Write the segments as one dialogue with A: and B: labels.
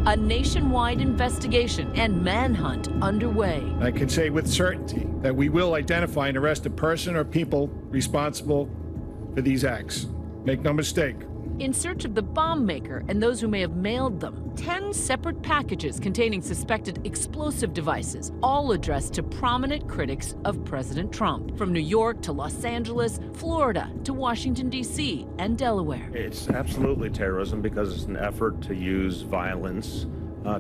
A: A nationwide investigation and manhunt underway.
B: I can say with certainty that we will identify and arrest a person or people responsible for these acts. Make no mistake.
A: In search of the bomb maker and those who may have mailed them, 10 separate packages containing suspected explosive devices, all addressed to prominent critics of President Trump, from New York to Los Angeles, Florida to Washington, D.C. and Delaware.
C: It's absolutely terrorism because it's an effort to use violence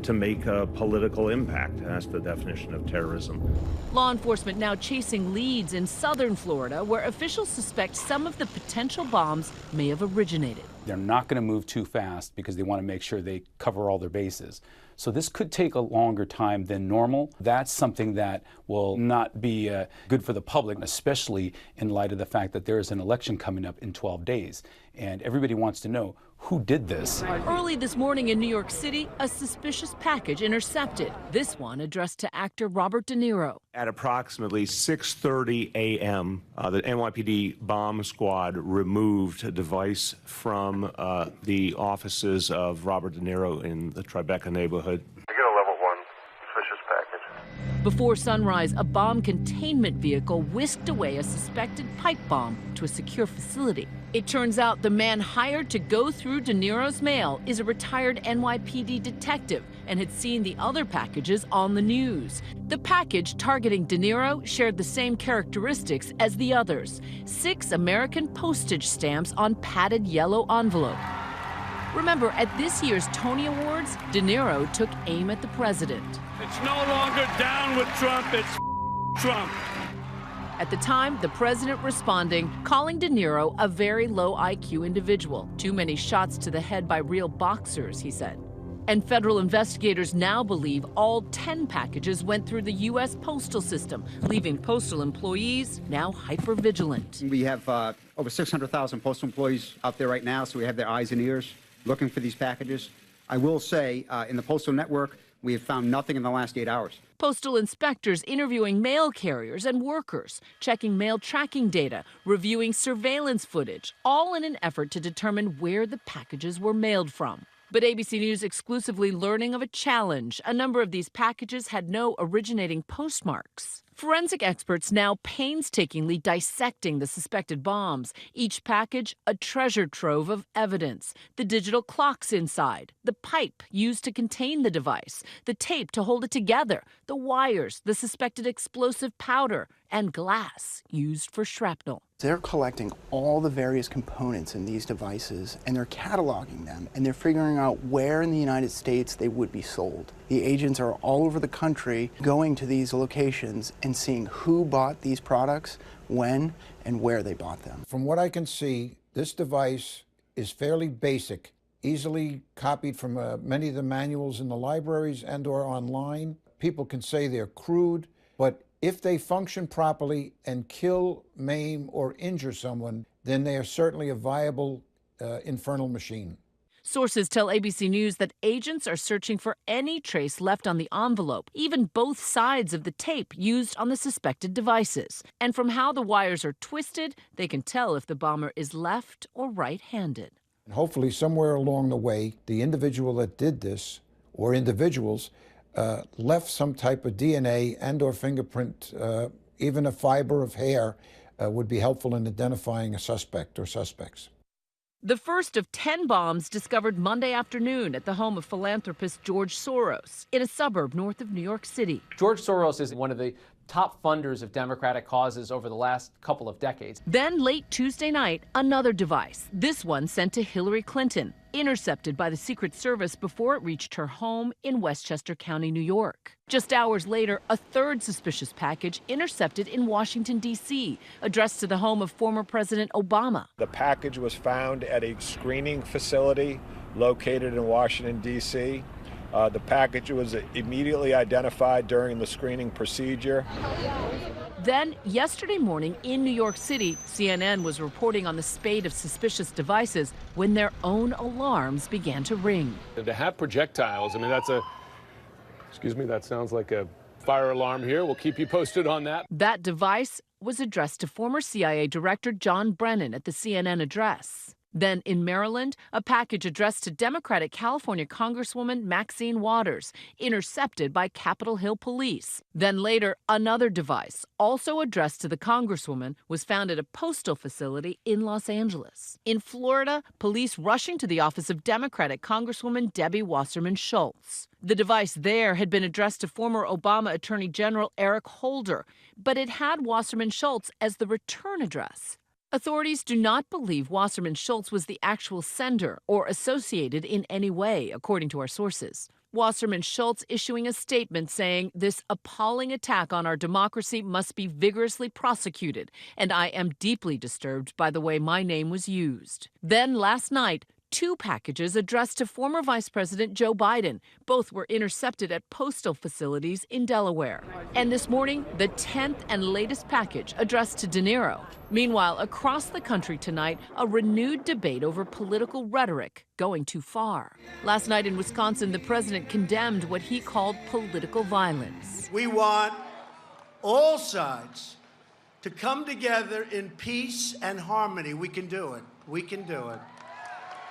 C: to make a political impact. That's the definition of terrorism.
A: Law enforcement now chasing leads in southern Florida, where officials suspect some of the potential bombs may have originated.
D: They're not going to move too fast because they want to make sure they cover all their bases. So this could take a longer time than normal. That's something that will not be good for the public, especially in light of the fact that there is an election coming up in 12 days. And everybody wants to know who did this.
A: Early this morning in New York City, a suspicious package intercepted. This one addressed to actor Robert De Niro.
C: At approximately 6:30 a.m., the NYPD bomb squad removed a device from the offices of Robert De Niro in the Tribeca neighborhood.
E: I get a level 1 suspicious package.
A: Before sunrise, a bomb containment vehicle whisked away a suspected pipe bomb to a secure facility. It turns out the man hired to go through De Niro's mail is a retired NYPD detective and had seen the other packages on the news. The package targeting De Niro shared the same characteristics as the others: 6 American postage stamps on padded yellow envelope. Remember, at this year's Tony Awards, De Niro took aim at the president.
F: It's no longer down with Trump, it's Trump.
A: At the time, the president responding, calling De Niro a very low IQ individual. Too many shots to the head by real boxers, he said. And federal investigators now believe all 10 packages went through the U.S. postal system, leaving postal employees now hypervigilant.
G: We have over 600,000 postal employees out there right now, so we have their eyes and ears looking for these packages. I will say, in the postal network, we have found nothing in the last 8 hours.
A: Postal inspectors interviewing mail carriers and workers, checking mail tracking data, reviewing surveillance footage, all in an effort to determine where the packages were mailed from. But ABC News exclusively learning of a challenge. A number of these packages had no originating postmarks. Forensic experts now painstakingly dissecting the suspected bombs. Each package a treasure trove of evidence. The digital clocks inside, the pipe used to contain the device, the tape to hold it together, the wires, the suspected explosive powder, and glass used for shrapnel.
H: They're collecting all the various components in these devices, and they're cataloging them, and they're figuring out where in the United States they would be sold. The agents are all over the country going to these locations and seeing who bought these products, when, and where they bought them.
B: From what I can see, this device is fairly basic, easily copied from many of the manuals in the libraries and/or online. People can say they're crude, but if they function properly and kill, maim, or injure someone, then they are certainly a viable infernal machine.
A: Sources tell ABC News that agents are searching for any trace left on the envelope, even both sides of the tape used on the suspected devices. And from how the wires are twisted, they can tell if the bomber is left or right-handed.
B: And hopefully somewhere along the way, the individual that did this, or individuals, left some type of DNA and or fingerprint, even a fiber of hair would be helpful in identifying a suspect or suspects.
A: The first of 10 bombs discovered Monday afternoon at the home of philanthropist George Soros in a suburb north of New York City.
I: George Soros is one of the top funders of democratic causes over the last couple of decades.
A: Then late Tuesday night, another device, this one sent to Hillary Clinton, intercepted by the Secret Service before it reached her home in Westchester County, New York. Just hours later, a third suspicious package intercepted in Washington, D.C., addressed to the home of former President Obama.
B: The package was found at a screening facility located in Washington, D.C. The package was immediately identified during the screening procedure.
A: Then, yesterday morning in New York City, CNN was reporting on the spate of suspicious devices when their own alarms began to ring.
F: To have projectiles, I mean, that sounds like a fire alarm here. We'll keep you posted on that.
A: That device was addressed to former CIA Director John Brennan at the CNN address. Then in Maryland, a package addressed to Democratic California Congresswoman Maxine Waters, intercepted by Capitol Hill police. Then later, another device, also addressed to the Congresswoman, was found at a postal facility in Los Angeles. In Florida, police rushing to the office of Democratic Congresswoman Debbie Wasserman Schultz. The device there had been addressed to former Obama Attorney General Eric Holder, but it had Wasserman Schultz as the return address. Authorities do not believe Wasserman Schultz was the actual sender or associated in any way, according to our sources. Wasserman Schultz issuing a statement saying, "This appalling attack on our democracy must be vigorously prosecuted, and I am deeply disturbed by the way my name was used." Then last night, 2 packages addressed to former Vice President Joe Biden. Both were intercepted at postal facilities in Delaware. And this morning, the 10th and latest package addressed to De Niro. Meanwhile, across the country tonight, a renewed debate over political rhetoric going too far. Last night in Wisconsin, the president condemned what he called political violence.
J: We want all sides to come together in peace and harmony. We can do it. We can do it.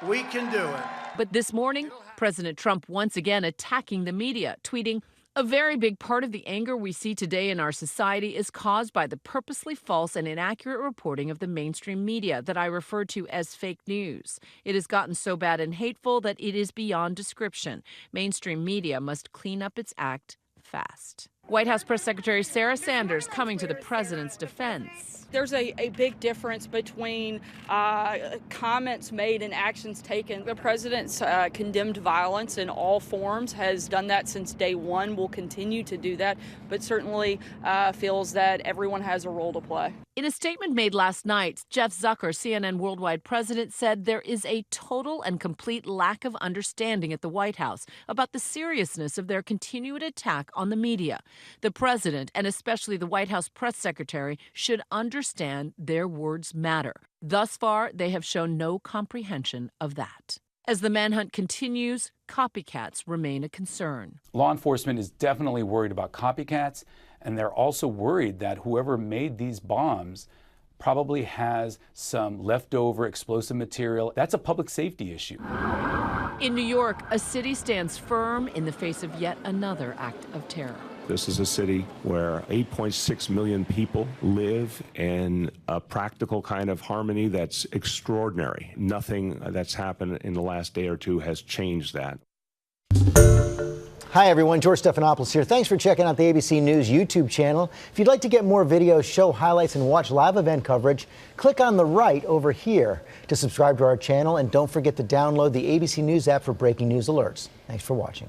J: We can do it.
A: But this morning, President Trump once again attacking the media, tweeting, "A very big part of the anger we see today in our society is caused by the purposely false and inaccurate reporting of the mainstream media that I refer to as fake news. It has gotten so bad and hateful that it is beyond description. Mainstream media must clean up its act fast." White House Press Secretary Sarah Sanders coming to the president's defense.
K: There's a big difference between comments made and actions taken. The president's condemned violence in all forms, has done that since day one, will continue to do that, but certainly feels that everyone has a role to play.
A: In a statement made last night, Jeff Zucker, CNN Worldwide president, said there is a total and complete lack of understanding at the White House about the seriousness of their continued attack on the media. The president, and especially the White House press secretary, should understand their words matter. Thus far, they have shown no comprehension of that. As the manhunt continues, copycats remain a concern.
D: Law enforcement is definitely worried about copycats, and they're also worried that whoever made these bombs probably has some leftover explosive material. That's a public safety issue.
A: In New York, a city stands firm in the face of yet another act of terror.
C: This is a city where 8.6 million people live in a practical kind of harmony that's extraordinary. Nothing that's happened in the last day or two has changed that.
L: Hi, everyone. George Stephanopoulos here. Thanks for checking out the ABC News YouTube channel. If you'd like to get more videos, show highlights, and watch live event coverage, click on the right over here to subscribe to our channel. And don't forget to download the ABC News app for breaking news alerts. Thanks for watching.